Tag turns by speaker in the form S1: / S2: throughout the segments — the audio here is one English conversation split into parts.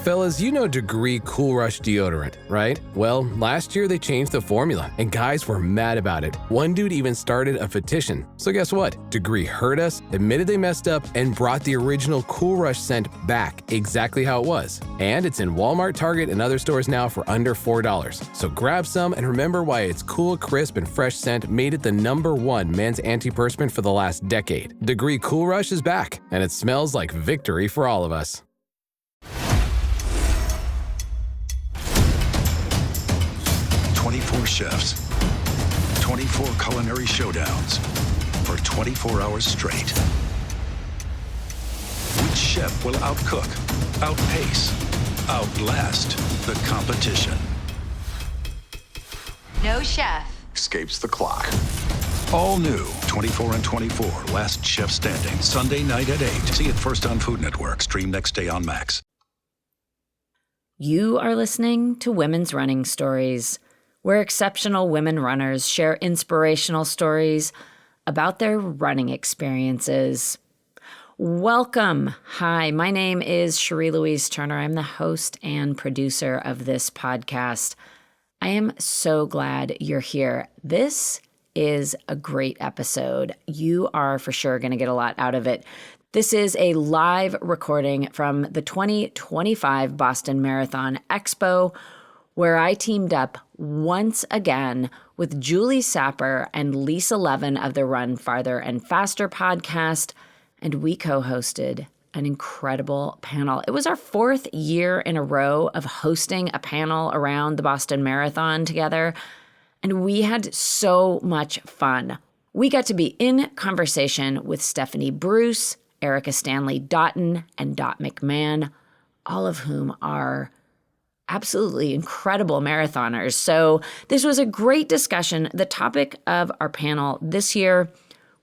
S1: Fellas, you know Degree Cool Rush deodorant, right? Well, last year they changed the formula, and guys were mad about it. One dude even started a petition. So guess what? Degree heard us, admitted they messed up, and brought the original Cool Rush scent back exactly how it was. And it's in Walmart, Target, and other stores now for under $4. So grab some and remember why its cool, crisp, and fresh scent made it the #1 men's antiperspirant for the last decade. Degree Cool Rush is back, and it smells like victory for all of us.
S2: Chefs, 24 culinary showdowns for 24 hours straight. Which chef will outcook, outpace, outlast the competition?
S3: No chef
S2: escapes the clock. All new 24 and 24 Last Chef Standing, Sunday night at 8. See it first on Food Network. Stream next day on Max.
S4: You are listening to Women's Running Stories, where exceptional women runners share inspirational stories about their running experiences. Welcome. Hi, my name is Cherie Turner. I'm the host and producer of this podcast. I am so glad you're here. This is a great episode. You are for sure going to get a lot out of it. This is a live recording from the 2025 Boston Marathon Expo, where I teamed up once again with Julie Sapper and Lisa Levin of the Run Farther and Faster podcast, and we co-hosted an incredible panel. It was our 4th year in a row of hosting a panel around the Boston Marathon together, and we had so much fun. We got to be in conversation with Stephanie Bruce, Erica Stanley-Dottin, and Dot McMahon, all of whom are absolutely incredible marathoners. So this was a great discussion. The topic of our panel this year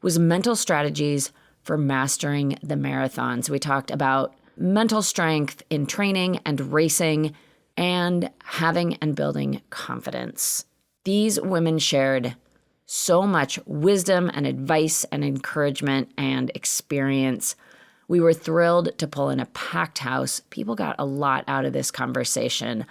S4: was mental strategies for mastering the marathon. So we talked about mental strength in training and racing and having and building confidence. These women shared so much wisdom and advice and encouragement and experience. We were thrilled to pull in a packed house. People got a lot out of this conversation.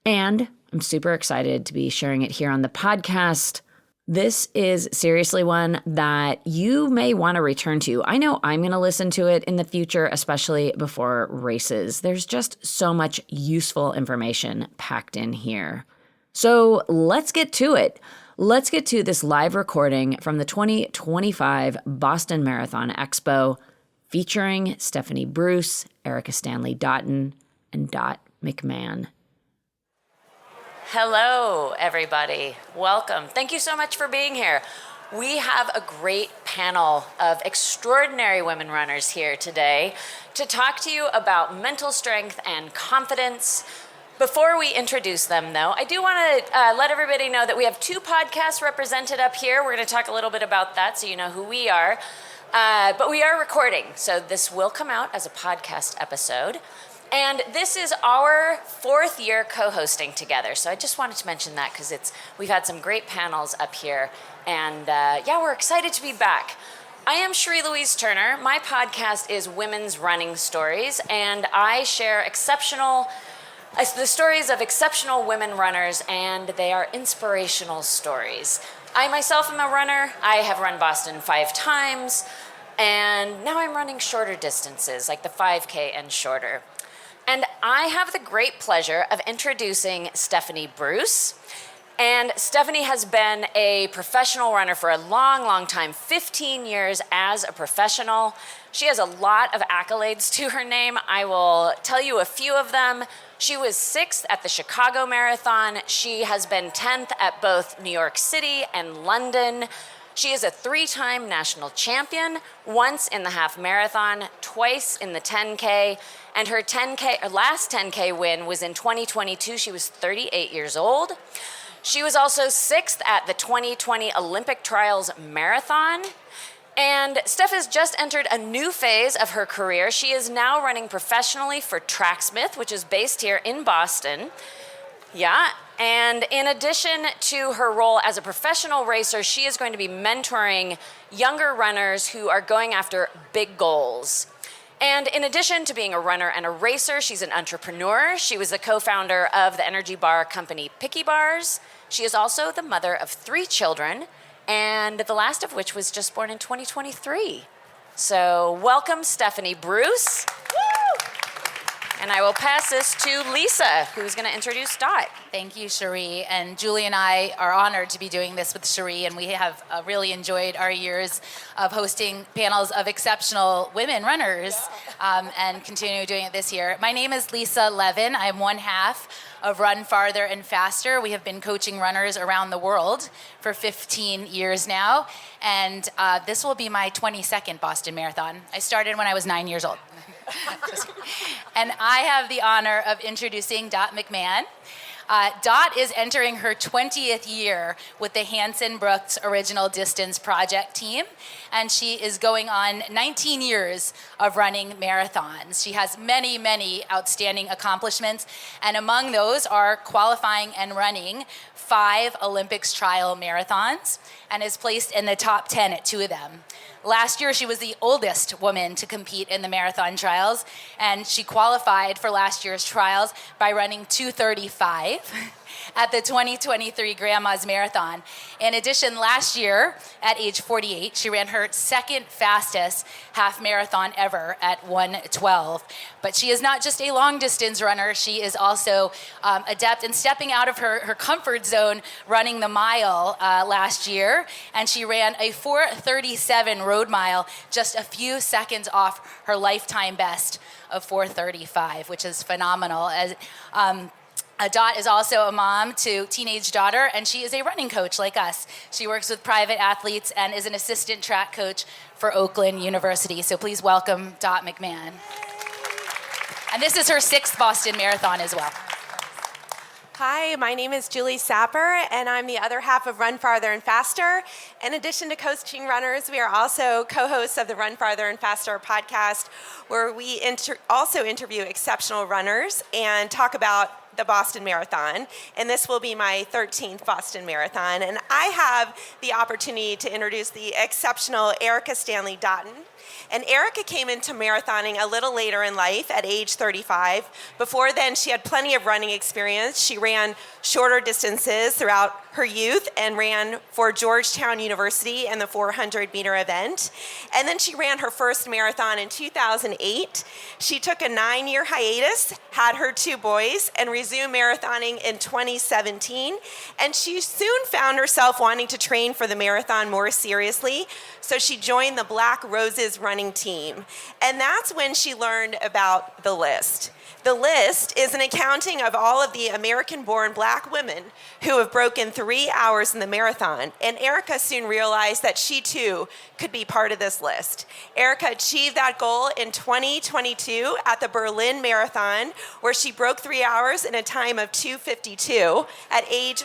S4: And I'm super excited to be sharing it here on the podcast. This is seriously one that you may want to return to. I know I'm going to listen to it in the future, especially before races. There's just so much useful information packed in here. So let's get to it. Let's get to this live recording from the 2025 Boston Marathon Expo, featuring Stephanie Bruce, Erica Stanley-Dottin, and Dot McMahon. Hello, everybody. Welcome. Thank you so much for being here. We have a great panel of extraordinary women runners here today to talk to you about mental strength and confidence. Before we introduce them, though, I do want to let everybody know that we have 2 podcasts represented up here. We're going to talk a little bit about that so you know who we are. But we are recording, so this will come out as a podcast episode. And this is our 4th year co-hosting together. So I just wanted to mention that because we've had some great panels up here. And we're excited to be back. I am Cherie Turner. My podcast is Women's Running Stories, and I share the stories of exceptional women runners, and they are inspirational stories. I myself am a runner. I have run Boston 5 times, and now I'm running shorter distances, like the 5K and shorter. And I have the great pleasure of introducing Stephanie Bruce. And Stephanie has been a professional runner for a long, long time, 15 years as a professional. She has a lot of accolades to her name. I will tell you a few of them. She was 6th at the Chicago Marathon. She has been 10th at both New York City and London. She is a 3-time national champion, once in the half marathon, twice in the 10K, and her last 10K win was in 2022. She was 38 years old. She was also 6th at the 2020 Olympic Trials Marathon. And Steph has just entered a new phase of her career. She is now running professionally for Tracksmith, which is based here in Boston. Yeah, and in addition to her role as a professional racer, she is going to be mentoring younger runners who are going after big goals. And in addition to being a runner and a racer, she's an entrepreneur. She was the co-founder of the energy bar company Picky Bars. She is also the mother of 3 children, and the last of which was just born in 2023. So welcome, Stephanie Bruce. Woo! And I will pass this to Lisa, who's going to introduce Dot.
S3: Thank you, Cherie. And Julie and I are honored to be doing this with Cherie, and we have really enjoyed our years of hosting panels of exceptional women runners, and continue doing it this year. My name is Lisa Levin. I'm one half of Run Farther and Faster. We have been coaching runners around the world for 15 years now, and this will be my 22nd Boston Marathon. I started when I was 9 years old. And I have the honor of introducing Dot McMahon. Dot is entering her 20th year with the Hanson Brooks Original Distance Project team, and she is going on 19 years of running marathons. She has many, many outstanding accomplishments, and among those are qualifying and running 5 Olympics trial marathons, and is placed in the top 10 at 2 of them. Last year, she was the oldest woman to compete in the marathon trials, and she qualified for last year's trials by running 2:35 at the 2023 Grandma's Marathon. In addition, last year, at age 48, she ran her second fastest half marathon ever at 1:12. But she is not just a long distance runner, she is also adept in stepping out of her comfort zone, running the mile last year, and she ran a 4:37 road mile, just a few seconds off her lifetime best of 4:35, which is phenomenal. Dot is also a mom to teenage daughter, and she is a running coach like us. She works with private athletes and is an assistant track coach for Oakland University. So please welcome Dot McMahon. And this is her 6th Boston Marathon as well.
S5: Hi, my name is Julie Sapper, and I'm the other half of Run Farther and Faster. In addition to coaching runners, we are also co-hosts of the Run Farther and Faster podcast, where we also interview exceptional runners and talk about the Boston Marathon, and this will be my 13th Boston Marathon. And I have the opportunity to introduce the exceptional Erica Stanley-Dottin. And Erica came into marathoning a little later in life at age 35. Before then, she had plenty of running experience. She ran shorter distances throughout her youth and ran for Georgetown University in the 400-meter event. And then she ran her first marathon in 2008. She took a 9-year hiatus, had her 2 boys, and resumed marathoning in 2017. And she soon found herself wanting to train for the marathon more seriously, so she joined the Black Roses running team. And that's when she learned about the list. The list is an accounting of all of the American-born Black women who have broken 3 hours in the marathon, and Erica soon realized that she too could be part of this list. Erica achieved that goal in 2022 at the Berlin Marathon, where she broke 3 hours in a time of 2:52 at age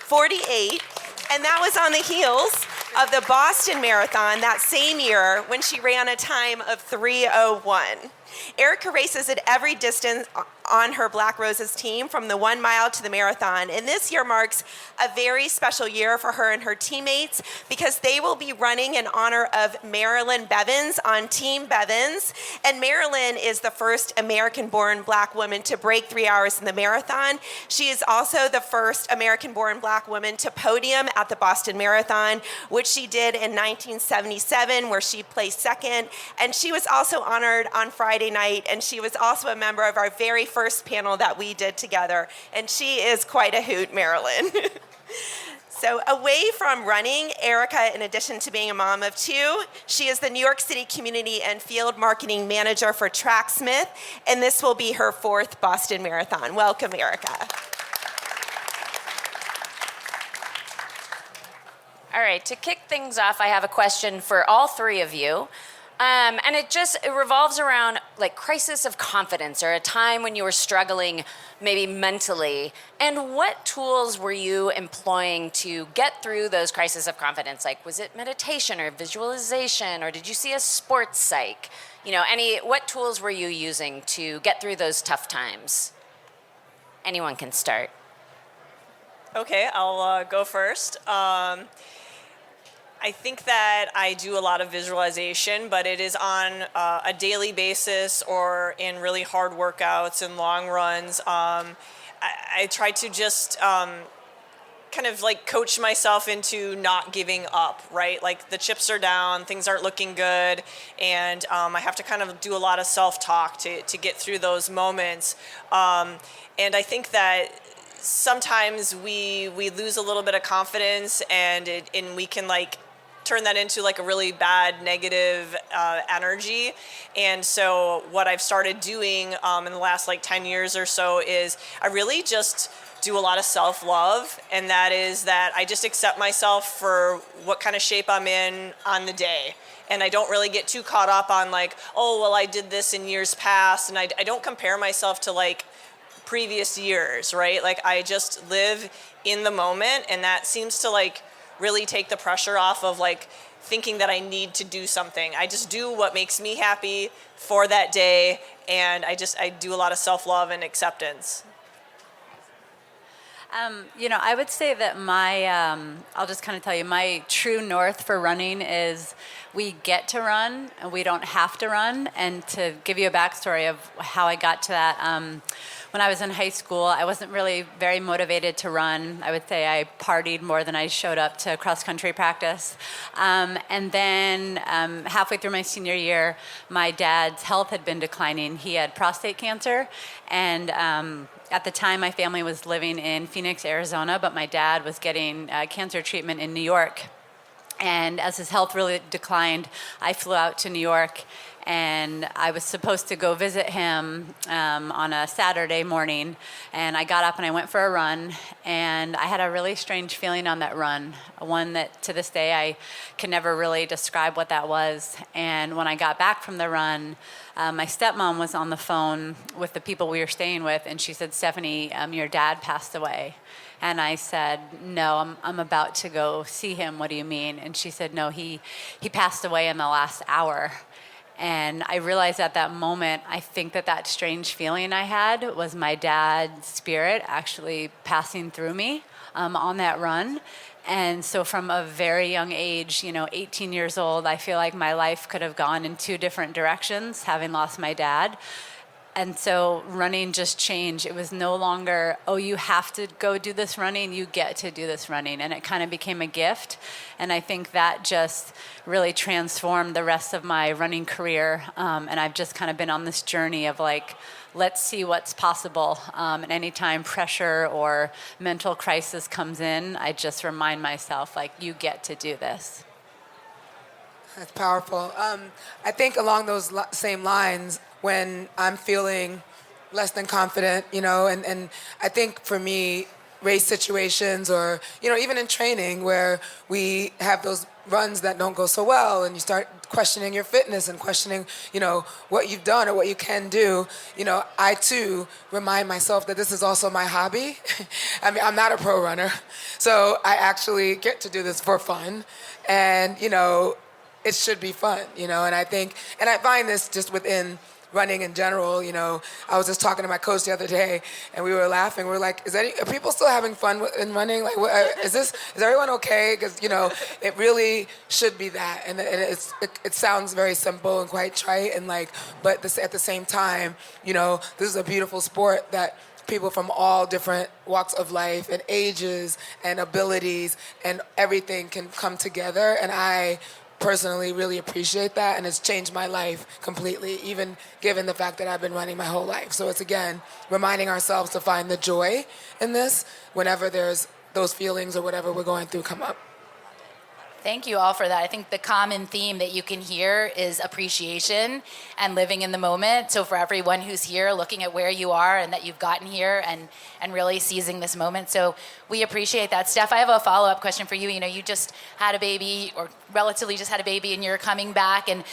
S5: 48, and that was on the heels of the Boston Marathon that same year when she ran a time of 3:01. Erica races at every distance on her Black Roses team, from the 1 mile to the marathon. And this year marks a very special year for her and her teammates, because they will be running in honor of Marilyn Bevins on Team Bevins. And Marilyn is the first American-born Black woman to break 3 hours in the marathon. She is also the first American-born Black woman to podium at the Boston Marathon, which she did in 1977, where she placed second. And she was also honored on Friday night, and she was also a member of our very first panel that we did together. And she is quite a hoot, Marilyn. So away from running, Erica, in addition to being a mom of 2, she is the New York City Community and Field Marketing Manager for Tracksmith, and this will be her 4th Boston Marathon. Welcome, Erica.
S4: All right, to kick things off, I have a question for all 3 of you. And it revolves around like crisis of confidence, or a time when you were struggling maybe mentally. And what tools were you employing to get through those crises of confidence? Like, was it meditation or visualization, or did you see a sports psych? What tools were you using to get through those tough times? Anyone can start.
S6: Okay, I'll go first. I think that I do a lot of visualization, but it is on a daily basis or in really hard workouts and long runs. I try to just kind of like coach myself into not giving up, right? Like the chips are down, things aren't looking good, and I have to kind of do a lot of self-talk to get through those moments. And I think that sometimes we lose a little bit of confidence, and we can like turn that into like a really bad negative energy. And so what I've started doing in the last like 10 years or so is I really just do a lot of self-love, and that is that I just accept myself for what kind of shape I'm in on the day. And I don't really get too caught up on like, oh, well, I did this in years past, and I don't compare myself to like previous years, right? Like I just live in the moment, and that seems to like really take the pressure off of like thinking that I need to do something. I just do what makes me happy for that day, and I do a lot of self-love and acceptance.
S7: I would say that I'll just kind of tell you, my true north for running is we get to run and we don't have to run. And to give you a backstory of how I got to that, when I was in high school, I wasn't really very motivated to run. I would say I partied more than I showed up to cross-country practice. And then halfway through my senior year, my dad's health had been declining. He had prostate cancer, and at the time, my family was living in Phoenix, Arizona, but my dad was getting cancer treatment in New York. And as his health really declined, I flew out to New York, and I was supposed to go visit him on a Saturday morning. And I got up and I went for a run, and I had a really strange feeling on that run, one that to this day I can never really describe what that was. And when I got back from the run, my stepmom was on the phone with the people we were staying with, and she said, "Stephanie, your dad passed away." And I said, "No, I'm about to go see him. What do you mean?" And she said, "No, he passed away in the last hour." And I realized at that moment, I think that strange feeling I had was my dad's spirit actually passing through me on that run. And so from a very young age, 18 years old, I feel like my life could have gone in two different directions, having lost my dad. And so running just changed. It was no longer, oh, you have to go do this running, you get to do this running. And it kind of became a gift. And I think that just really transformed the rest of my running career. And I've just kind of been on this journey of like, let's see what's possible. And anytime pressure or mental crisis comes in, I just remind myself, like, you get to do this.
S8: That's powerful. I think along those same lines, when I'm feeling less than confident, and I think for me, race situations or, even in training where we have those runs that don't go so well and you start questioning your fitness and questioning, what you've done or what you can do, I too remind myself that this is also my hobby. I mean, I'm not a pro runner, so I actually get to do this for fun. And, it should be fun, and I find this just within running in general. I was just talking to my coach the other day, and we were laughing. We were like, are people still having fun in running? Like, is everyone okay? Because, it really should be that. And it sounds very simple and quite trite, and but at the same time, this is a beautiful sport that people from all different walks of life and ages and abilities and everything can come together. And I personally really appreciate that, and it's changed my life completely, even given the fact that I've been running my whole life. So it's, again, reminding ourselves to find the joy in this whenever there's those feelings or whatever we're going through come up.
S3: Thank you all for that. I think the common theme that you can hear is appreciation and living in the moment. So for everyone who's here, looking at where you are and that you've gotten here and really seizing this moment. So we appreciate that. Steph, I have a follow-up question for you. You just had a baby, or relatively just had a baby, and you're coming back. And,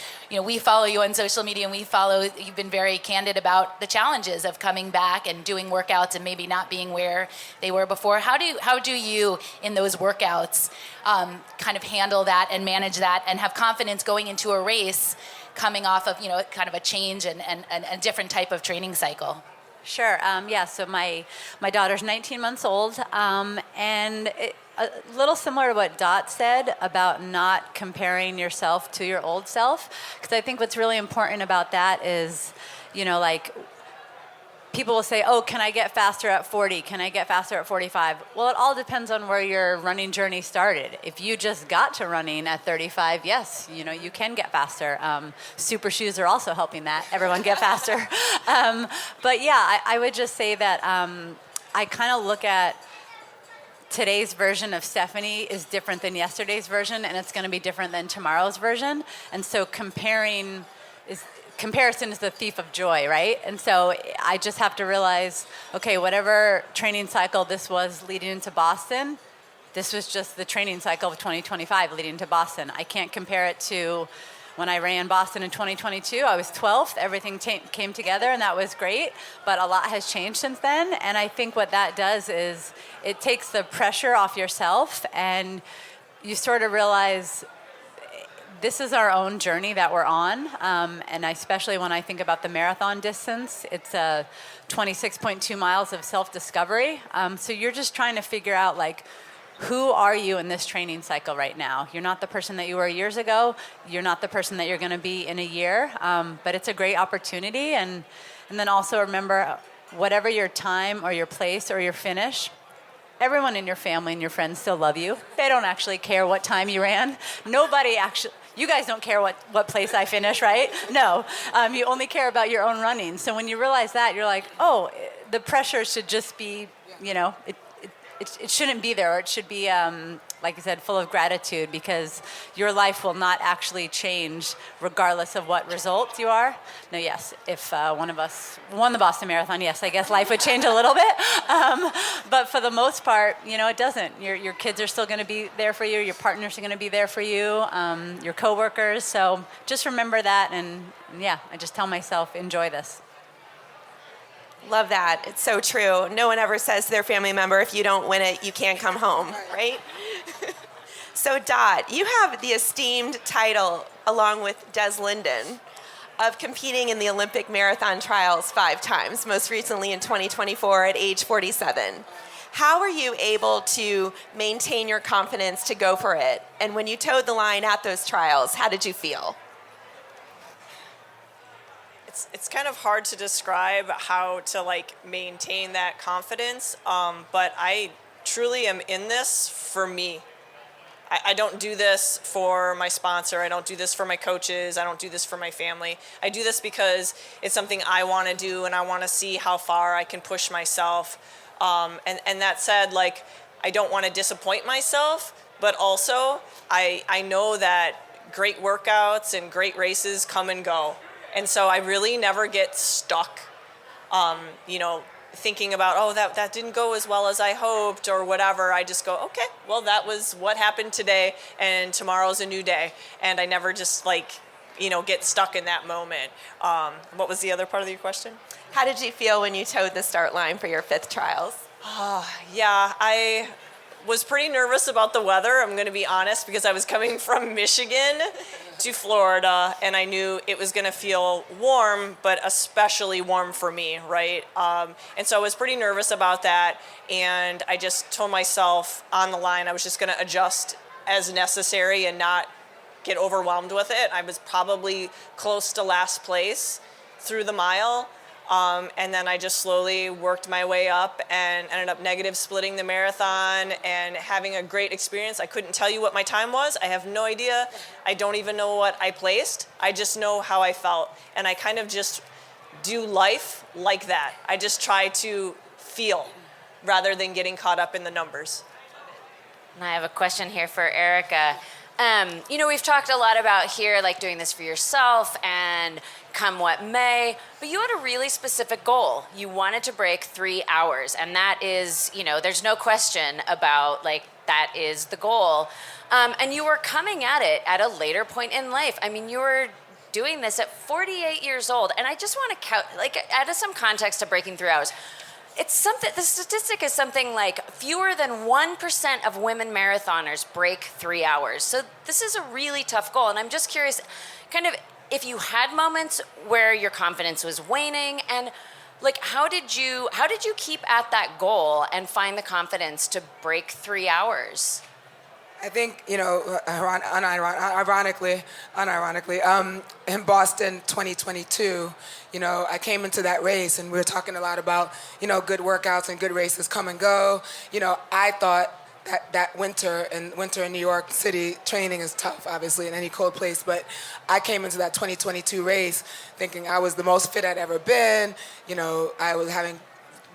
S3: we follow you on social media, and you've been very candid about the challenges of coming back and doing workouts and maybe not being where they were before. How do you, in those workouts, kind of handle that and manage that and have confidence going into a race coming off of, kind of a change and a different type of training cycle?
S7: Sure. So my daughter's 19 months old, and a little similar to what Dot said about not comparing yourself to your old self, because I think what's really important about that is, like, people will say, oh, can I get faster at 40? Can I get faster at 45? Well, it all depends on where your running journey started. If you just got to running at 35, yes, you can get faster. Super shoes are also helping that. Everyone get faster. But yeah, I would just say that I kind of look at today's version of Stephanie is different than yesterday's version, and it's going to be different than tomorrow's version. And so comparison is the thief of joy, right? And so I just have to realize, okay, whatever training cycle this was leading into Boston, this was just the training cycle of 2025 leading into Boston. I can't compare it to when I ran Boston in 2022. I was 12th. Everything came together, and that was great. But a lot has changed since then. And I think what that does is it takes the pressure off yourself, and you sort of realize this is our own journey that we're on, and especially when I think about the marathon distance, it's 26.2 miles of self-discovery. So you're just trying to figure out, like, who are you in this training cycle right now? You're not the person that you were years ago. You're not the person that you're going to be in a year, but it's a great opportunity. And then also remember, whatever your time or your place or your finish, everyone in your family and your friends still love you. They don't actually care what time you ran. Nobody actually... You guys don't care what place I finish, right? No. You only care about your own running. So when you realize that, you're like, oh, the pressure should just be, it shouldn't be there. Or it should be, like I said, full of gratitude, because your life will not actually change regardless of what result you are. No, yes, if one of us won the Boston Marathon, yes, I guess life would change a little bit. But for the most part, it doesn't. Your kids are still going to be there for you. Your partners are going to be there for you. Your coworkers. So just remember that. And yeah, I just tell myself, enjoy this.
S5: Love that. It's so true. No one ever says to their family member, if you don't win it, you can't come home, right? So Dot, you have the esteemed title, along with Des Linden, of competing in the Olympic marathon trials 5 times, most recently in 2024 at age 47. How were you able to maintain your confidence to go for it? And when you towed the line at those trials, how did you feel?
S6: It's kind of hard to describe how to maintain that confidence, but I truly am in this for me. I don't do this for my sponsor. I don't do this for my coaches. I don't do this for my family. I do this because it's something I want to do, and I want to see how far I can push myself. And that said, I don't want to disappoint myself, but also I know that great workouts and great races come and go. And so I really never get stuck, thinking about, oh, that didn't go as well as I hoped or whatever. I just go, okay, well, that was what happened today, and tomorrow's a new day. And I never just get stuck in that moment. What was the other part of your question?
S5: How did you feel when you towed the start line for your 5th trials?
S6: Yeah, I was pretty nervous about the weather, I'm going to be honest, because I was coming from Michigan to Florida, and I knew it was going to feel warm, but especially warm for me, right? And so I was pretty nervous about that, and I just told myself on the line I was just going to adjust as necessary and not get overwhelmed with it. I was probably close to last place through the mile, and then I just slowly worked my way up and ended up negative splitting the marathon and having a great experience. I couldn't tell you what my time was. I have no idea. I don't even know what I placed. I just know how I felt. And I kind of just do life like that. I just try to feel rather than getting caught up in the numbers.
S9: And I have a question here for Erica. We've talked a lot about here, doing this for yourself and come what may, but you had a really specific goal. You wanted to break 3 hours, and that is, there's no question about, that is the goal. And you were coming at it at a later point in life. I mean, you were doing this at 48 years old, and I just want to add some context to breaking 3 hours. It's something, the statistic is something like fewer than 1% of women marathoners break 3 hours. So this is a really tough goal. And I'm just curious, kind of, if you had moments where your confidence was waning, and Like, how did you keep at that goal and find the confidence to break 3 hours?
S8: I think, unironically, in Boston 2022, I came into that race and we were talking a lot about, good workouts and good races come and go. I thought that winter in New York City, training is tough, obviously, in any cold place, but I came into that 2022 race thinking I was the most fit I'd ever been. I was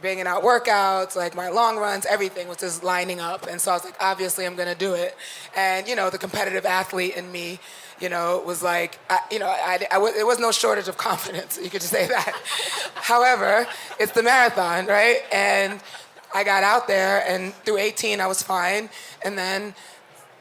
S8: banging out workouts, like my long runs, everything was just lining up. And so I was like, obviously I'm gonna do it. And, the competitive athlete in me, was like, there was no shortage of confidence, you could just say that. However, it's the marathon, right? And I got out there and through 18 I was fine. And then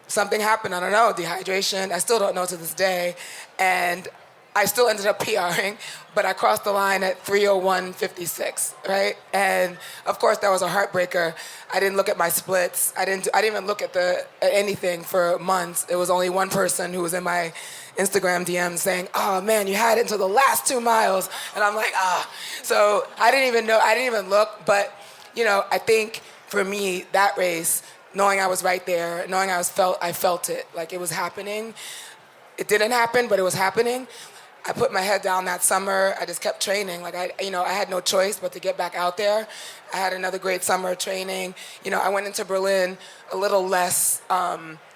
S8: something happened, I don't know, dehydration, I still don't know to this day. And I still ended up PRing, but I crossed the line at 3:01:56, right? And of course that was a heartbreaker. I didn't look at my splits. I didn't even look at anything for months. It was only one person who was in my Instagram DM saying, "Oh man, you had it until the last 2 miles," and I'm like, ah. So I didn't even know. I didn't even look. But I think for me that race, knowing I was right there, knowing I felt it, like it was happening. It didn't happen, but it was happening. I put my head down that summer. I just kept training. Like I had no choice but to get back out there. I had another great summer training. I went into Berlin a little less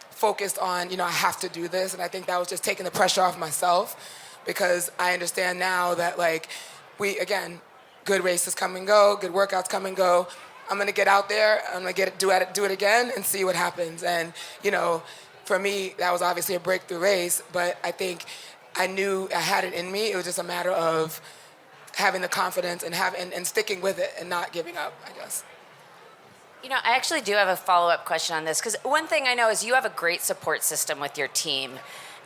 S8: focused on, I have to do this. And I think that was just taking the pressure off myself because I understand now that good races come and go, good workouts come and go. I'm gonna get out there. I'm gonna do it again and see what happens. And for me, that was obviously a breakthrough race, but I think I knew I had it in me. It was just a matter of having the confidence and sticking with it and not giving up, I guess.
S9: I actually do have a follow-up question on this because one thing I know is you have a great support system with your team.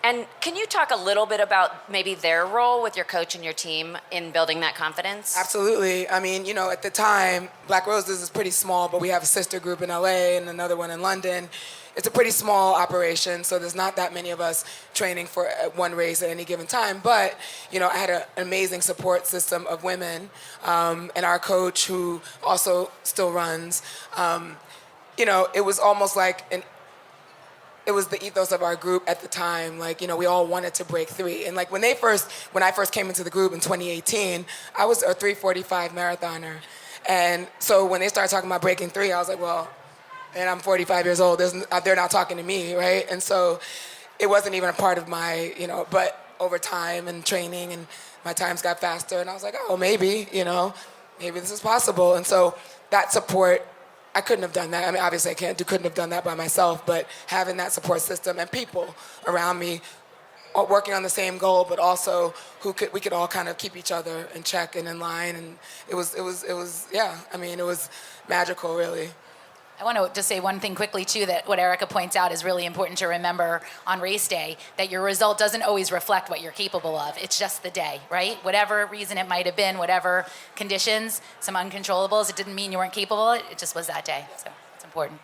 S9: And can you talk a little bit about maybe their role with your coach and your team in building that confidence?
S8: Absolutely. I mean, at the time, Black Roses is pretty small, but we have a sister group in LA and another one in London. It's a pretty small operation, so there's not that many of us training for one race at any given time. But, I had an amazing support system of women and our coach who also still runs. It was almost like it was the ethos of our group at the time. Like, we all wanted to break 3. And like when I first came into the group in 2018, I was a 3:45 marathoner. And so when they started talking about breaking 3, I was like, well, and I'm 45 years old, they're not talking to me, right? And so it wasn't even a part of my, but over time and training and my times got faster and I was like, oh, maybe this is possible. And so that support, I couldn't have done that. I mean, obviously couldn't have done that by myself, but having that support system and people around me working on the same goal, but also we could all kind of keep each other in check and in line. And it was magical, really.
S3: I want to just say one thing quickly, too, that what Erica points out is really important to remember on race day, that your result doesn't always reflect what you're capable of. It's just the day, right? Whatever reason it might have been, whatever conditions, some uncontrollables, it didn't mean you weren't capable of it. It just was that day. So it's important.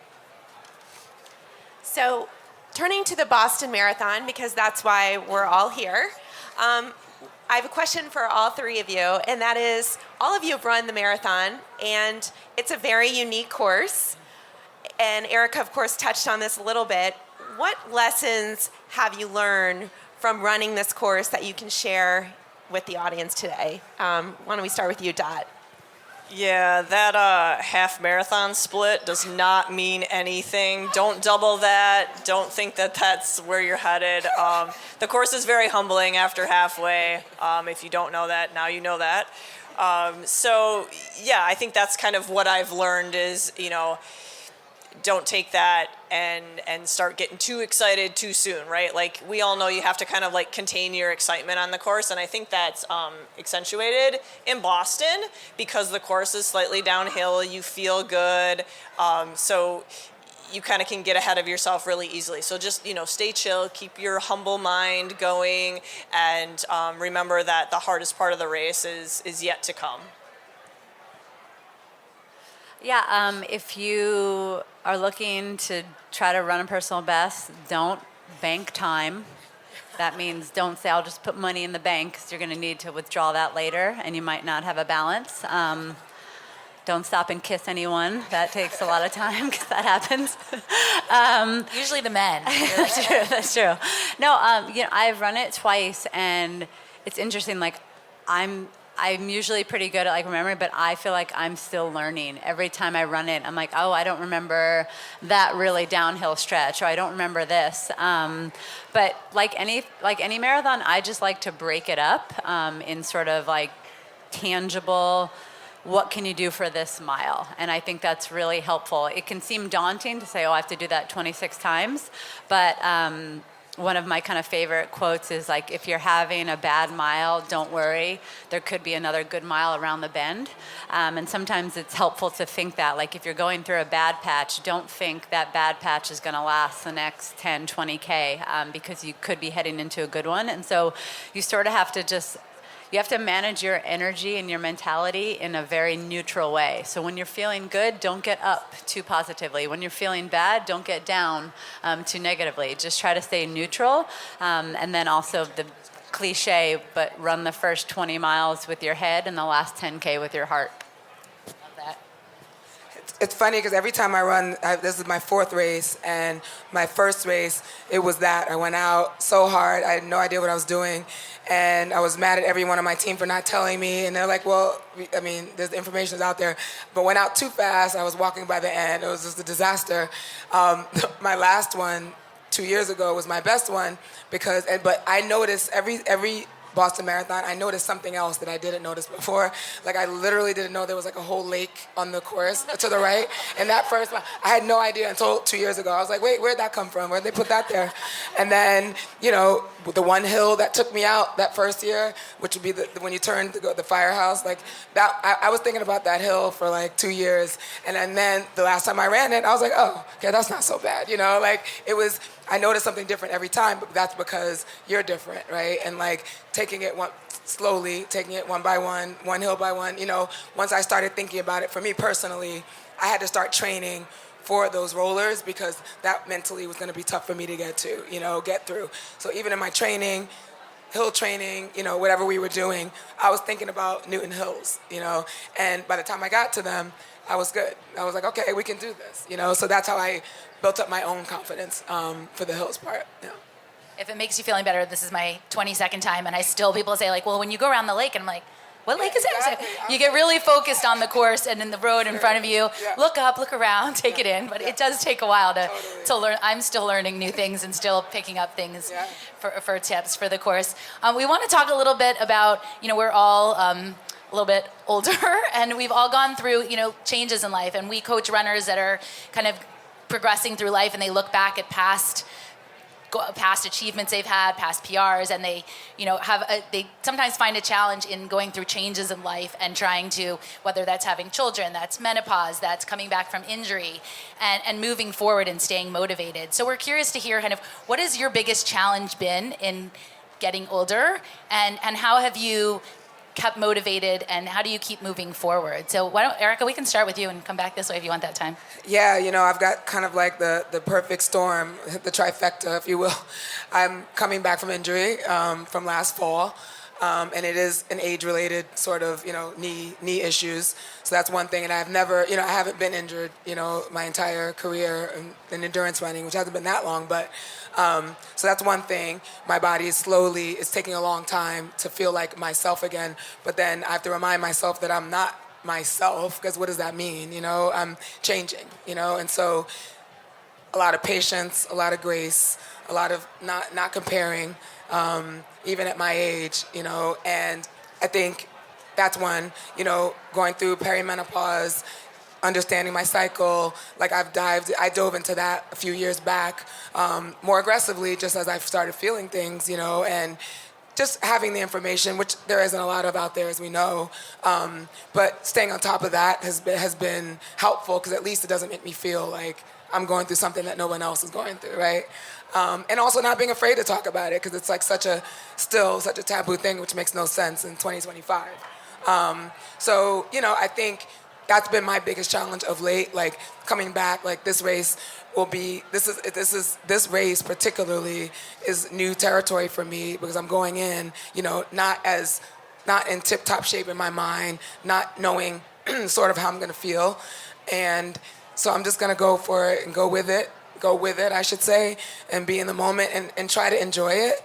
S5: So turning to the Boston Marathon, because that's why we're all here, I have a question for all 3 of you, and that is, all of you have run the marathon, and it's a very unique course. And Erica, of course, touched on this a little bit. What lessons have you learned from running this course that you can share with the audience today? Why don't we start with you, Dot?
S6: Yeah, that half marathon split does not mean anything. Don't double that. Don't think that that's where you're headed. The course is very humbling after halfway. If you don't know that, now you know that. I think that's kind of what I've learned is, don't take that and start getting too excited too soon, right? Like, we all know you have to kind of like contain your excitement on the course, and I think that's accentuated in Boston because the course is slightly downhill. You feel good, so you kind of can get ahead of yourself really easily. So just, stay chill, keep your humble mind going, and remember that the hardest part of the race is yet to come.
S7: Yeah, if you are looking to try to run a personal best, don't bank time. That means don't say, I'll just put money in the bank, because you're going to need to withdraw that later, and you might not have a balance. Don't stop and kiss anyone. That takes a lot of time, because that happens.
S3: Usually the men.
S7: That's true. No, I've run it twice, and it's interesting. Like, I'm usually pretty good at remembering, but I feel like I'm still learning. Every time I run it, I'm like, oh, I don't remember that really downhill stretch, or I don't remember this. But like any marathon, I just like to break it up in sort of tangible. What can you do for this mile? And I think that's really helpful. It can seem daunting to say, oh, I have to do that 26 times, but one of my kind of favorite quotes is if you're having a bad mile, don't worry. There could be another good mile around the bend. And sometimes it's helpful to think that, if you're going through a bad patch, don't think that bad patch is going to last the next 10, 20K, because you could be heading into a good one. And so you sort of have to manage your energy and your mentality in a very neutral way. So when you're feeling good, don't get up too positively. When you're feeling bad, don't get down too negatively. Just try to stay neutral. And then also the cliche, but run the first 20 miles with your head and the last 10K with your heart. Love that.
S8: It's funny because every time I run, this is my fourth race, and my first race, it was that. I went out so hard, I had no idea what I was doing, and I was mad at everyone on my team for not telling me, and they're like, well, there's the information's out there, but went out too fast. I was walking by the end. It was just a disaster. My last one 2 years ago was my best one but I noticed every Boston Marathon, I noticed something else that I didn't notice before. I literally didn't know there was a whole lake on the course to the right. And that first one, I had no idea until 2 years ago. I was like, wait, where'd that come from? Where'd they put that there? And then, the one hill that took me out that first year, which would be when you turn to go to the firehouse, I was thinking about that hill for 2 years. And then the last time I ran it, I was like, oh, okay, that's not so bad. It was, I noticed something different every time, but that's because you're different, right? And taking it slowly, taking it one by one hill by one. Once I started thinking about it, for me personally, I had to start training for those rollers because that mentally was going to be tough for me to get through. So even in my training, hill training, whatever we were doing, I was thinking about Newton Hills, and by the time I got to them, I was good. I was like, okay, we can do this, So that's how I built up my own confidence for the hills part. Yeah.
S3: If it makes you feeling better, this is my 22nd time, and people say well, when you go around the lake, and I'm like, what lake is that?
S8: Exactly.
S3: You get really focused on the course and in the road in front of you. Yeah. Look up, look around, take it in, but it does take a while to learn. I'm still learning new things and still picking up things for tips for the course. We want to talk a little bit about, we're all a little bit older, and we've all gone through, changes in life, and we coach runners that are kind of progressing through life, and they look back at past achievements they've had, past PRs, and they, they sometimes find a challenge in going through changes in life and trying to, whether that's having children, that's menopause, that's coming back from injury, and moving forward and staying motivated. So we're curious to hear kind of what has your biggest challenge been in getting older, and how have you kept motivated, and how do you keep moving forward? So why don't, Erica, we can start with you and come back this way if you want that time.
S8: Yeah, I've got kind of the perfect storm, the trifecta, if you will. I'm coming back from injury from last fall, and it is an age-related sort of, knee issues. So that's one thing, and I've never, I haven't been injured, my entire career in endurance running, which hasn't been that long, but so that's one thing. My body it's taking a long time to feel like myself again, but then I have to remind myself that I'm not myself, because what does that mean? I'm changing, and so a lot of patience, a lot of grace, a lot of not comparing, even at my age, and I think that's one, going through perimenopause, understanding my cycle, I dove into that a few years back more aggressively just as I've started feeling things, and just having the information, which there isn't a lot of out there, as we know, but staying on top of that has been helpful, because at least it doesn't make me feel like I'm going through something that no one else is going through, right? And also not being afraid to talk about it, because it's such a taboo thing, which makes no sense in 2025. So, I think that's been my biggest challenge of late, like coming back. Like this race will be, this race particularly is new territory for me because I'm going in, not in tip-top shape in my mind, not knowing sort of how I'm gonna feel. And so I'm just gonna go for it and go with it, I should say, and be in the moment and try to enjoy it.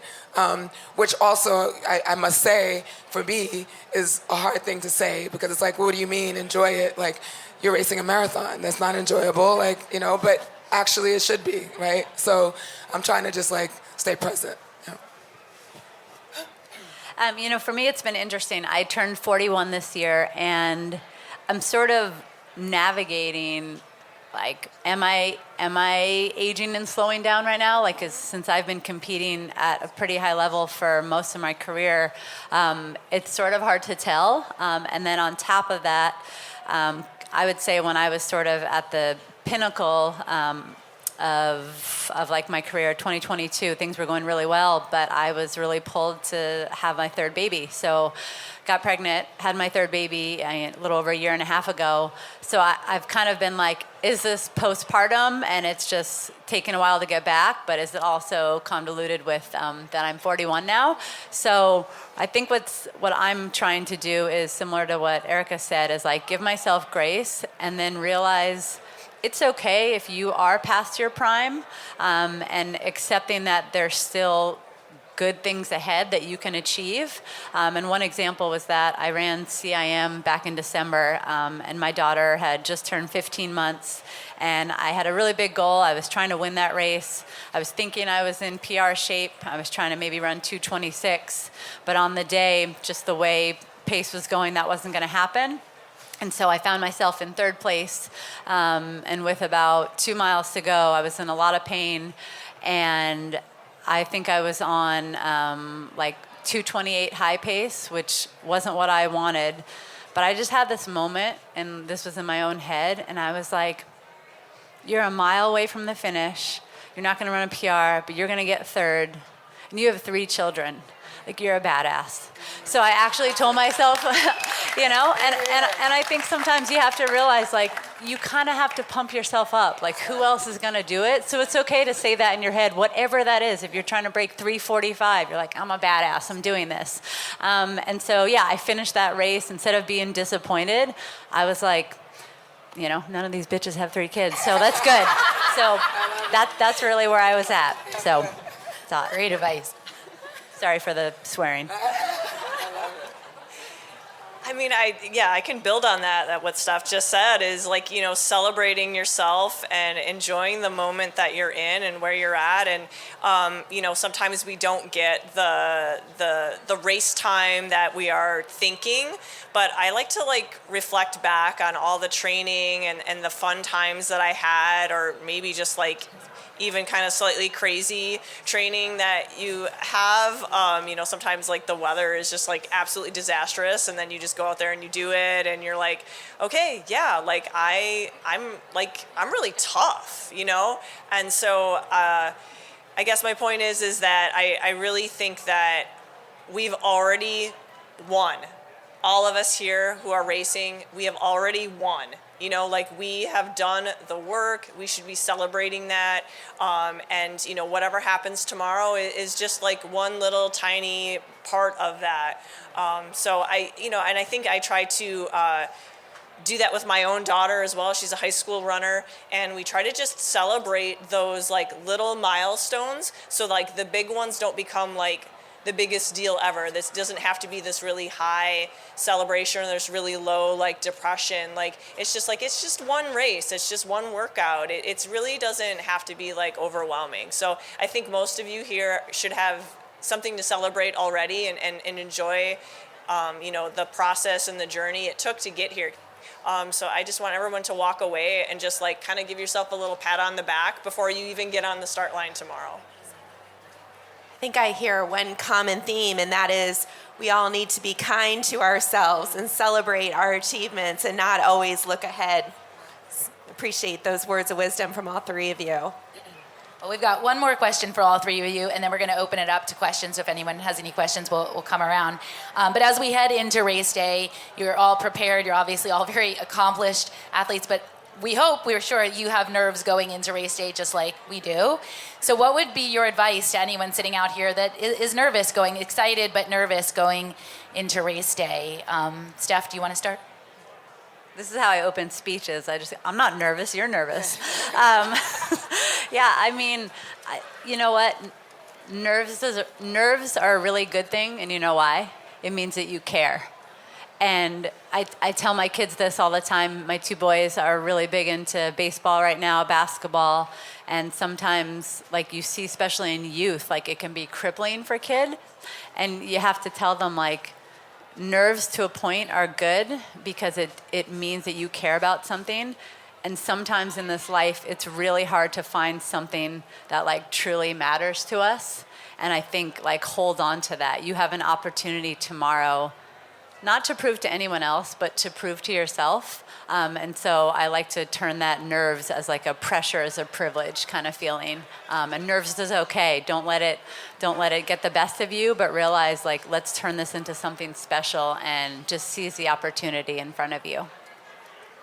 S8: Which also, I must say, for me, is a hard thing to say because it's like, what do you mean, enjoy it? Like, you're racing a marathon. That's not enjoyable, but actually it should be, right? So I'm trying to just stay present.
S7: For me, it's been interesting. I turned 41 this year, and I'm sort of navigating, am I aging and slowing down right now? Since I've been competing at a pretty high level for most of my career, it's sort of hard to tell. And then on top of that, I would say when I was sort of at the pinnacle of my career, 2022, things were going really well, but I was really pulled to have my third baby. So got pregnant, had my third baby a little over a year and a half ago. So I've kind of been like, is this postpartum and it's just taken a while to get back, but is it also convoluted with that I'm 41 now? So I think what I'm trying to do is similar to what Erica said, is give myself grace and then realize it's okay if you are past your prime, and accepting that there's still good things ahead that you can achieve. And one example was that I ran CIM back in December, and my daughter had just turned 15 months, and I had a really big goal. I was trying to win that race. I was thinking I was in PR shape. I was trying to maybe run 2:26, but on the day, just the way pace was going, that wasn't going to happen. And so I found myself in third place, and with about 2 miles to go, I was in a lot of pain, and I think I was on 2:28 high pace, which wasn't what I wanted. But I just had this moment, and this was in my own head, and I was like, you're a mile away from the finish, you're not gonna run a PR, but you're gonna get third, and you have 3 children. You're a badass. So I actually told myself, and I think sometimes you have to realize, you kind of have to pump yourself up. Who else is going to do it? So it's okay to say that in your head, whatever that is. If you're trying to break 3:45, you're like, I'm a badass, I'm doing this. And so, I finished that race. Instead of being disappointed, I was like, none of these bitches have 3 kids, so that's good. So that's really where I was at. So,
S3: Great advice.
S7: Sorry for the swearing.
S6: I mean, I can build on that what Steph just said is celebrating yourself and enjoying the moment that you're in and where you're at. And, sometimes we don't get the race time that we are thinking, but I like to reflect back on all the training and the fun times that I had, or maybe just even kind of slightly crazy training that you have. Sometimes the weather is just absolutely disastrous, and then you just go out there and you do it, and you're like, okay, yeah, I'm really tough, And so I guess my point is that I really think that we've already won. All of us here who are racing, we have already won. We have done the work. We should be celebrating that. And whatever happens tomorrow is just one little tiny part of that. So and I think I try to do that with my own daughter as well. She's a high school runner, and we try to just celebrate those little milestones. So the big ones don't become the biggest deal ever. This doesn't have to be this really high celebration or this really low depression. It's just one race. It's just one workout. It really doesn't have to be overwhelming. So I think most of you here should have something to celebrate already and enjoy the process and the journey it took to get here. So I just want everyone to walk away and just kind of give yourself a little pat on the back before you even get on the start line tomorrow.
S5: I think I hear one common theme, and that is we all need to be kind to ourselves and celebrate our achievements and not always look ahead. Appreciate those words of wisdom from all 3 of you.
S3: Well, we've got one more question for all three of you, and then we're going to open it up to questions. So if anyone has any questions, we'll come around. But as we head into race day, you're all prepared. You're obviously all very accomplished athletes, but we're sure you have nerves going into race day just like we do. So what would be your advice to anyone sitting out here that is nervous, excited but nervous going into race day? Steph, do you want to start?
S7: This is how I open speeches. I'm not nervous, you're nervous. Yeah, I mean, you know what? Nerves are a really good thing, and you know why? It means that you care. And I tell my kids this all the time. My two boys are really big into baseball right now, basketball, and sometimes, like you see, especially in youth, like it can be crippling for a kid, and you have to tell them, like, nerves to a point are good because it means that you care about something. And sometimes in this life, it's really hard to find something that like truly matters to us. And I think like hold on to that. You have an opportunity tomorrow, not to prove to anyone else, but to prove to yourself. And so I like to turn that nerves as like a pressure as a privilege kind of feeling. And nerves is okay. Don't let it get the best of you, but realize like, let's turn this into something special and just seize the opportunity in front of you.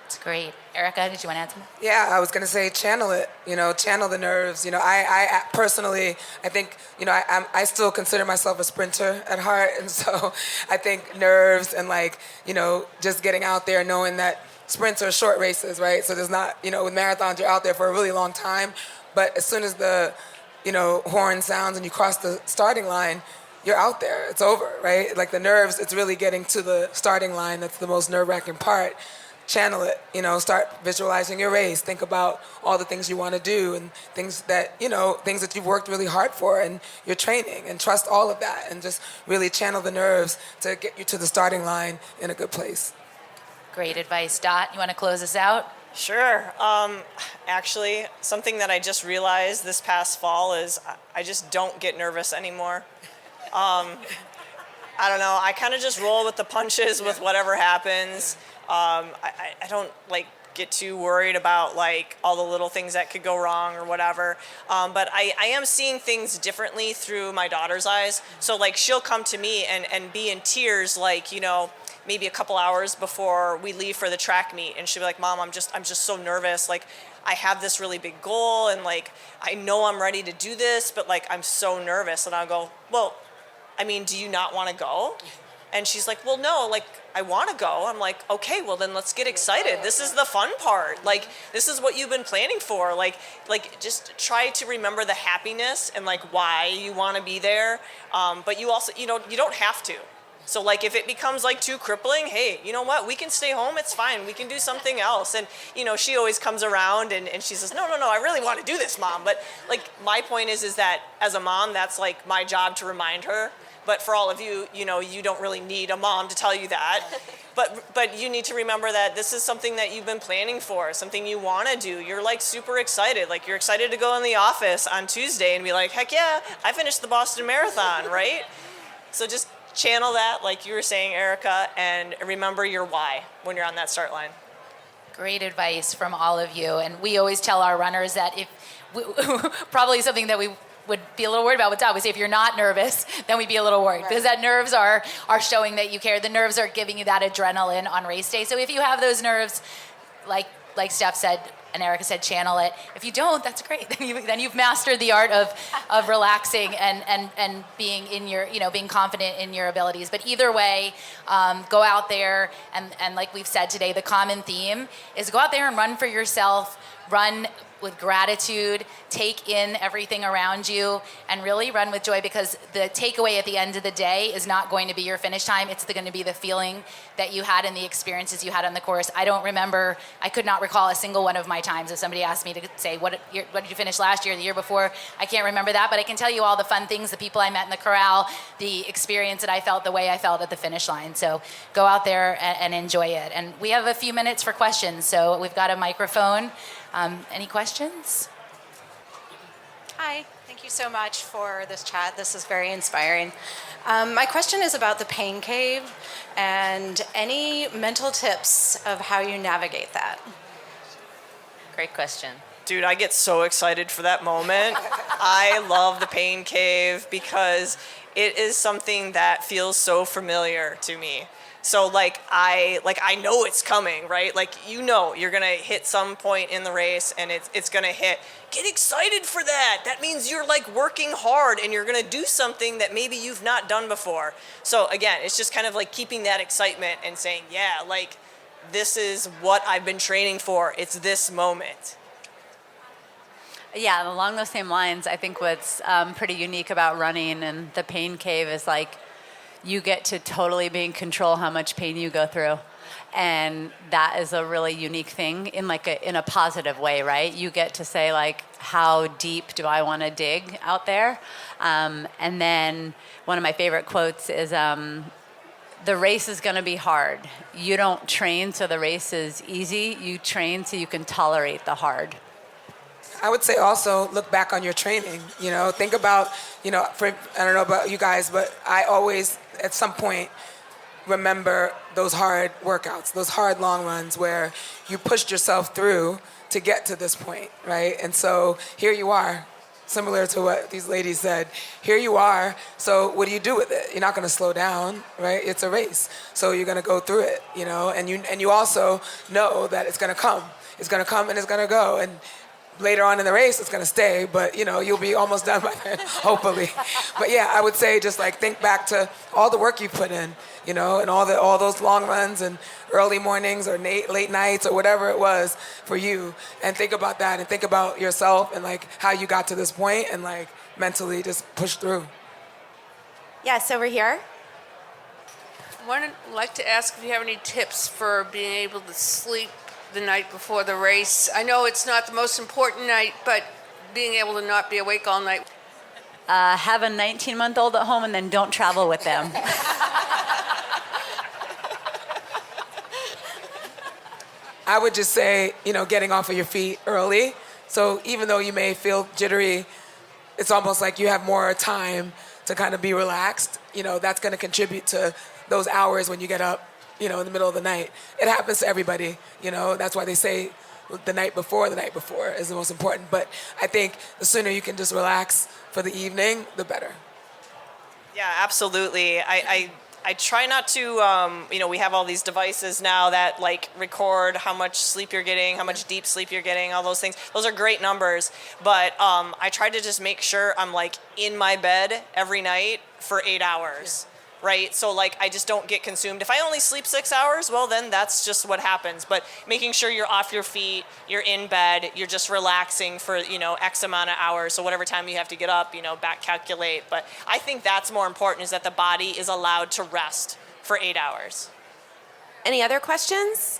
S3: That's great. Erica, did you want to add something?
S8: Yeah, I was going to say channel it, channel the nerves. I personally, I think, I still consider myself a sprinter at heart. And so I think nerves and like, just getting out there knowing that sprints are short races, right? So there's not, with marathons, you're out there for a really long time. But as soon as the, horn sounds and you cross the starting line, you're out there. It's over, right? Like the nerves, it's really getting to the starting line. That's the most nerve-wracking part. Channel it, start visualizing your race. Think about all the things you want to do and things that you've worked really hard for and your training, and trust all of that and just really channel the nerves to get you to the starting line in a good place.
S3: Great advice. Dot, you want to close us out?
S6: Sure. Actually, something that I just realized this past fall is I just don't get nervous anymore. I don't know. I kind of just roll with the punches with whatever happens. I don't like get too worried about like all the little things that could go wrong or whatever. But I am seeing things differently through my daughter's eyes. So like she'll come to me and be in tears, like, maybe a couple hours before we leave for the track meet. And she'll be like, Mom, I'm just so nervous. Like I have this really big goal and like, I know I'm ready to do this, but like, I'm so nervous. And I'll go, well, I mean, do you not want to go? And she's like, well, no, like, I want to go. I'm like, okay, well, then let's get excited. This is the fun part. Like, this is what you've been planning for. Like just try to remember the happiness and, like, why you want to be there. But you also, you don't have to. So, like, if it becomes, like, too crippling, hey, you know what? We can stay home. It's fine. We can do something else. And, she always comes around and she says, no, I really want to do this, Mom. But, like, my point is that as a mom, that's, like, my job to remind her. But for all of you, you don't really need a mom to tell you that. But you need to remember that this is something that you've been planning for, something you want to do. You're like super excited. Like you're excited to go in the office on Tuesday and be like, heck yeah, I finished the Boston Marathon, right? So just channel that, like you were saying, Erica, and remember your why when you're on that start line.
S3: Great advice from all of you. And we always tell our runners that probably something that we would be a little worried about with Dot. We say if you're not nervous, then we'd be a little worried, right? Because that nerves are showing that you care. The nerves are giving you that adrenaline on race day. So if you have those nerves, like Steph said and Erica said, channel it. If you don't, that's great. Then you've mastered the art of relaxing and being in your, being confident in your abilities. But either way, go out there and like we've said today, the common theme is go out there and run for yourself, run with gratitude, take in everything around you, and really run with joy, because the takeaway at the end of the day is not going to be your finish time. It's going to be the feeling that you had and the experiences you had on the course. I could not recall a single one of my times. If somebody asked me to say, what did you finish last year, the year before, I can't remember that, but I can tell you all the fun things, the people I met in the corral, the experience that I felt, the way I felt at the finish line. So go out there and enjoy it. And we have a few minutes for questions, so we've got a microphone. Any questions?
S10: Hi, thank you so much for this chat. This is very inspiring. My question is about the pain cave and any mental tips of how you navigate that.
S9: Great question.
S6: Dude, I get so excited for that moment. I love the pain cave because it is something that feels so familiar to me. So I know it's coming, right? Like, you know you're gonna hit some point in the race and it's gonna hit. Get excited for that. That means you're like working hard and you're gonna do something that maybe you've not done before. So again, it's just kind of like keeping that excitement and saying, yeah, like, this is what I've been training for. It's this moment.
S7: Yeah, along those same lines, I think what's pretty unique about running and the pain cave is like you get to totally be in control how much pain you go through. And that is a really unique thing in a positive way, right? You get to say like, how deep do I want to dig out there? And then one of my favorite quotes is, the race is going to be hard. You don't train so the race is easy. You train so you can tolerate the hard.
S8: I would say also look back on your training. Think about, I don't know about you guys, but I always at some point remember those hard workouts, those hard long runs where you pushed yourself through to get to this point, right? And so here you are, similar to what these ladies said. Here you are, so what do you do with it? You're not going to slow down, right? It's a race, so you're going to go through it, and you also know that it's going to come. It's going to come and it's going to go, and later on in the race, it's going to stay, but, you'll be almost done by then, hopefully. But, yeah, I would say just, think back to all the work you put in, and all those long runs and early mornings or late nights or whatever it was for you, and think about that and think about yourself and, how you got to this point and, mentally just push through.
S5: Yes, over here.
S11: I'd like to ask if you have any tips for being able to sleep the night before the race. I know it's not the most important night, but being able to not be awake all night.
S7: Have a 19-month-old at home and then don't travel with them.
S8: I would just say, getting off of your feet early. So even though you may feel jittery, it's almost like you have more time to kind of be relaxed. That's going to contribute to those hours when you get up, in the middle of the night. It happens to everybody, that's why they say the night before is the most important. But I think the sooner you can just relax for the evening, the better.
S6: Yeah, absolutely. I try not to, we have all these devices now that record how much sleep you're getting, how much deep sleep you're getting, all those things. Those are great numbers. But I try to just make sure I'm in my bed every night for 8 hours. Yeah. Right? So I just don't get consumed. If I only sleep 6 hours, well, then that's just what happens. But making sure you're off your feet, you're in bed, you're just relaxing for, X amount of hours. So whatever time you have to get up, back calculate. But I think that's more important, is that the body is allowed to rest for 8 hours.
S5: Any other questions?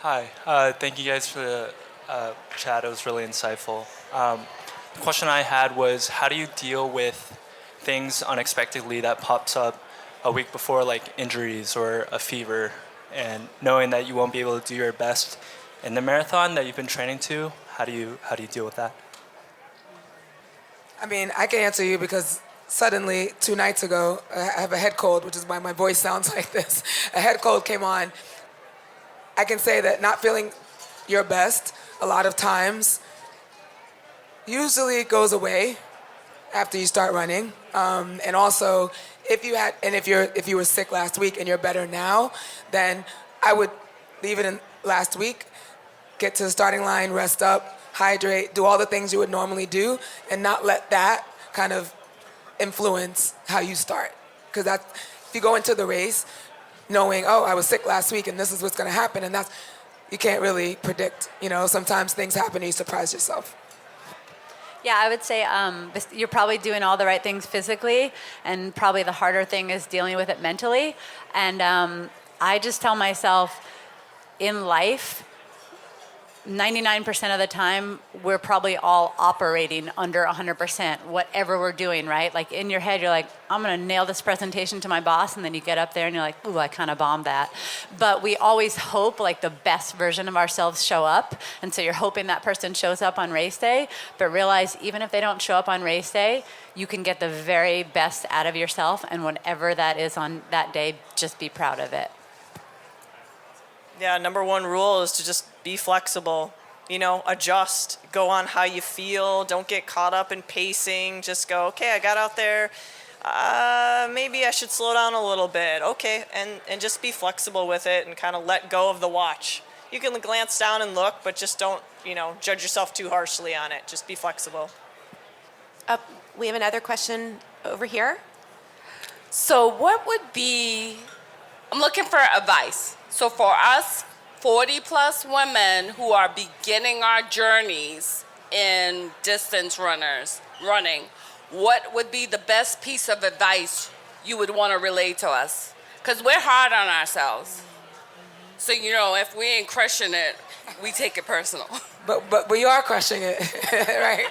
S12: Hi. Thank you guys for the chat. It was really insightful. The question I had was, how do you deal with things unexpectedly that pops up a week before, like injuries or a fever, and knowing that you won't be able to do your best in the marathon that you've been training to? How do you deal with that?
S8: I mean, I can answer you because suddenly 2 nights ago, I have a head cold, which is why my voice sounds like this. A head cold came on. I can say that not feeling your best a lot of times usually goes away after you start running, and also if you were sick last week and you're better now, then I would leave it in last week, get to the starting line, rest up, hydrate, do all the things you would normally do, and not let that kind of influence how you start. Because if you go into the race knowing, oh, I was sick last week and this is what's going to happen, and you can't really predict. Sometimes things happen and you surprise yourself.
S7: Yeah, I would say you're probably doing all the right things physically, and probably the harder thing is dealing with it mentally. And I just tell myself, in life, 99% of the time, we're probably all operating under 100%, whatever we're doing, right? Like in your head, you're like, I'm going to nail this presentation to my boss. And then you get up there and you're like, ooh, I kind of bombed that. But we always hope the best version of ourselves show up. And so you're hoping that person shows up on race day. But realize even if they don't show up on race day, you can get the very best out of yourself. And whatever that is on that day, just be proud of it.
S6: Yeah, number one rule is to just be flexible. adjust, go on how you feel. Don't get caught up in pacing. Just go, okay, I got out there. Maybe I should slow down a little bit. Okay, and just be flexible with it and kind of let go of the watch. You can glance down and look, but just don't, judge yourself too harshly on it. Just be flexible.
S5: We have another question over here.
S13: So what would be, I'm looking for advice. So for us 40 plus women who are beginning our journeys in distance running, what would be the best piece of advice you would want to relay to us? Because we're hard on ourselves. So, if we ain't crushing it, we take it personal.
S8: But you are crushing it, right?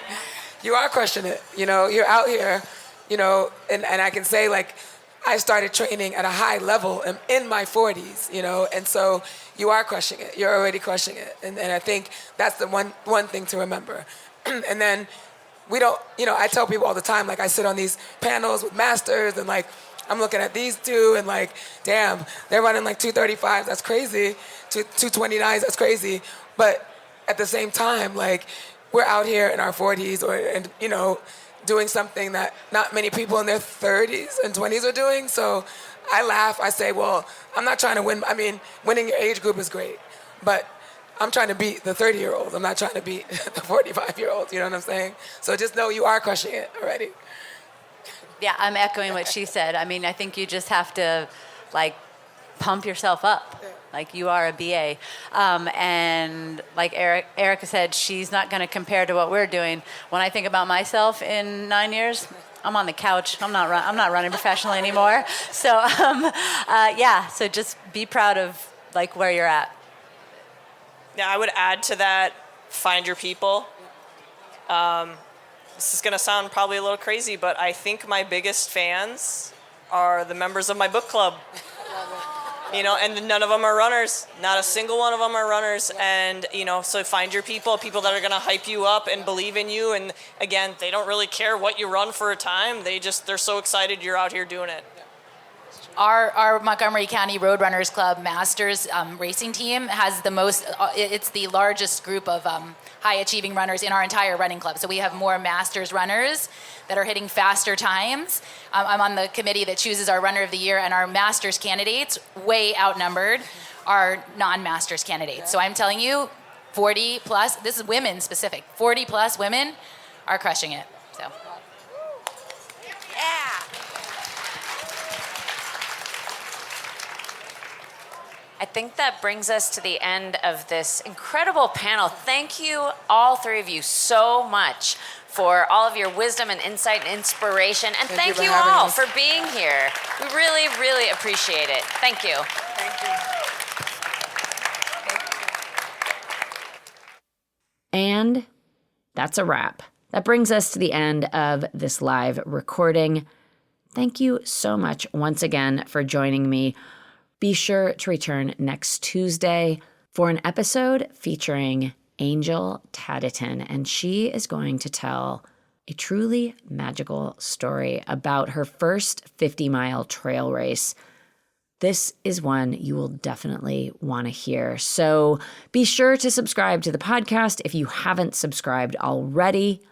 S8: You are crushing it. You're out here, and I can say, like, I started training at a high level in my 40s, and so you are crushing it. You're already crushing it. And I think that's the one thing to remember. And then we don't, I tell people all the time, like, I sit on these panels with masters and, like, I'm looking at these two and, like, damn, they're running like 235s, that's crazy. 229s, that's crazy. But at the same time, like, we're out here in our 40s doing something that not many people in their 30s and 20s are doing. So I laugh, I say, well, I'm not trying to win. I mean, winning your age group is great, but I'm trying to beat the 30-year-olds. I'm not trying to beat the 45-year-olds, you know what I'm saying? So just know you are crushing it already.
S7: Yeah, I'm echoing what she said. I mean, I think you just have to, like, pump yourself up. Like, you are a BA. And like Erica said, she's not going to compare to what we're doing. When I think about myself in 9 years, I'm on the couch. I'm not running professionally anymore. So, so just be proud of, like, where you're at.
S6: Yeah, I would add to that, find your people. This is going to sound probably a little crazy, but I think my biggest fans are the members of my book club. And none of them are runners. Not a single one of them are runners. And, so find your people that are going to hype you up and believe in you. And again, they don't really care what you run for a time. They're so excited you're out here doing it.
S3: Our Montgomery County Roadrunners Club Masters racing team has it's the largest group of high-achieving runners in our entire running club. So we have more Masters runners that are hitting faster times. I'm on the committee that chooses our Runner of the Year, and our Masters candidates, way outnumbered, are non-Masters candidates. So I'm telling you, 40 plus, this is women specific, 40 plus women are crushing it. So.
S5: Yeah.
S9: I think that brings us to the end of this incredible panel. Thank you, all three of you, so much for all of your wisdom and insight and inspiration. And thank you all for being here. We really, really appreciate it. Thank you.
S11: Thank you.
S4: And that's a wrap. That brings us to the end of this live recording. Thank you so much once again for joining me. Be sure to return next Tuesday for an episode featuring Angel Taditon, and she is going to tell a truly magical story about her first 50-mile trail race. This is one you will definitely want to hear. So be sure to subscribe to the podcast if you haven't subscribed already.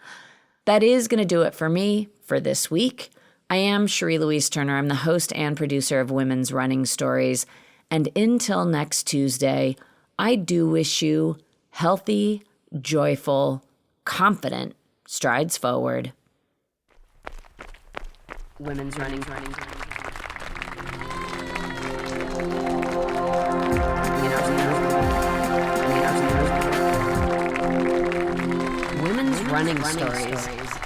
S4: That is going to do it for me for this week. I am Cherie Turner. I'm the host and producer of Women's Running Stories. And until next Tuesday, I do wish you healthy, joyful, confident strides forward.
S14: Women's running. Women's running stories.